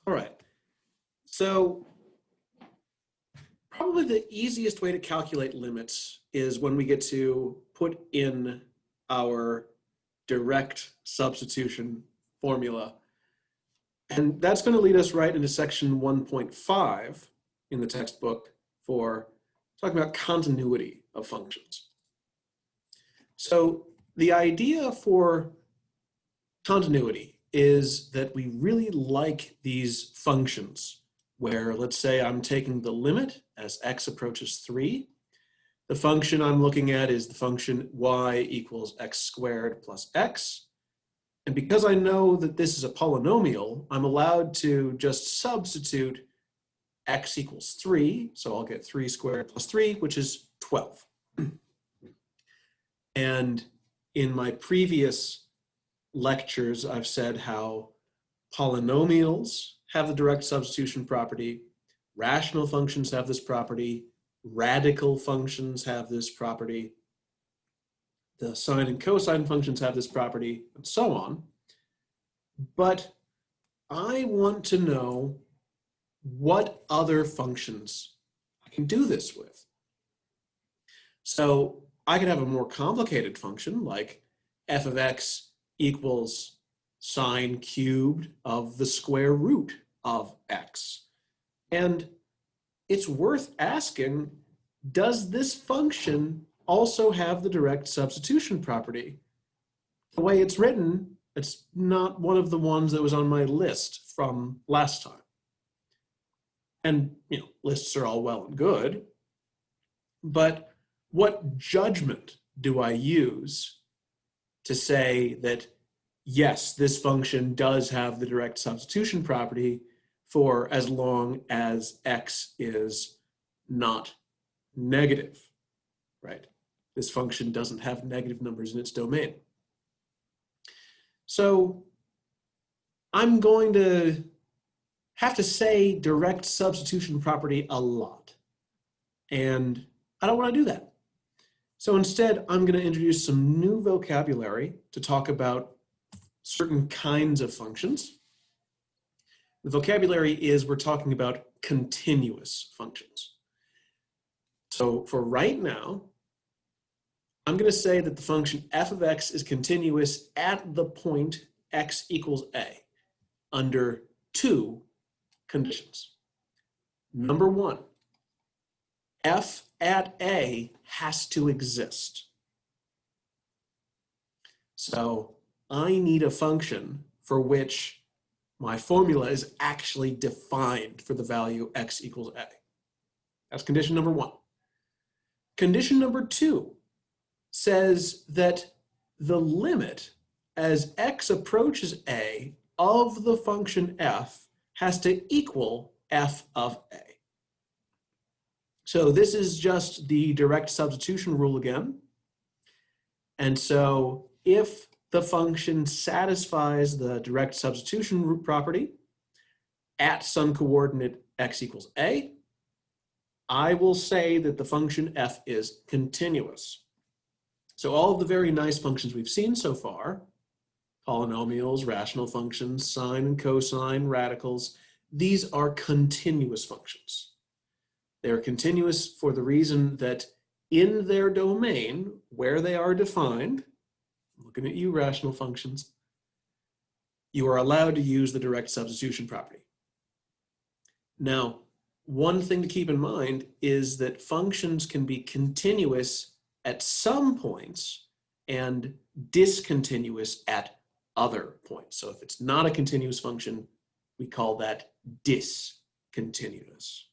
All right. So probably the easiest way to calculate limits is when we get to put in our direct substitution formula. And that's going to lead us right into section 1.5 in the textbook for talking about continuity of functions. So the idea for continuity is that we really like these functions where, let's say I'm taking the limit as x approaches 3. The function I'm looking at is the function y equals x squared plus x. And because I know that this is a polynomial, I'm allowed to just substitute x equals 3. So I'll get 3 squared plus 3, which is 12. And in my previous lectures, I've said how polynomials have the direct substitution property, rational functions have this property, radical functions have this property, the sine and cosine functions have this property, and so on. But I want to know what other functions I can do this with. So I could have a more complicated function like f of x equals sine cubed of the square root of x. And it's worth asking, does this function also have the direct substitution property? The way it's written, it's not one of the ones that was on my list from last time. And, lists are all well and good, but what judgment do I use to say that, yes, this function does have the direct substitution property for as long as x is not negative, right? This function doesn't have negative numbers in its domain. So I'm going to have to say direct substitution property a lot. And I don't want to do that. So instead, I'm going to introduce some new vocabulary to talk about certain kinds of functions. The vocabulary is we're talking about continuous functions. So for right now, I'm going to say that the function f of x is continuous at the point x equals a under 2 conditions. Number 1, f at a has to exist. So I need a function for which my formula is actually defined for the value x equals a. That's condition number 1. Condition number 2 says that the limit as x approaches a of the function f has to equal f of a. So this is just the direct substitution rule again. And so if the function satisfies the direct substitution property at some coordinate x equals a, I will say that the function f is continuous. So all of the very nice functions we've seen so far, polynomials, rational functions, sine and cosine, radicals, these are continuous functions. They're continuous for the reason that in their domain, where they are defined, looking at you, rational functions, you are allowed to use the direct substitution property. Now, one thing to keep in mind is that functions can be continuous at some points and discontinuous at other points. So if it's not a continuous function, we call that discontinuous.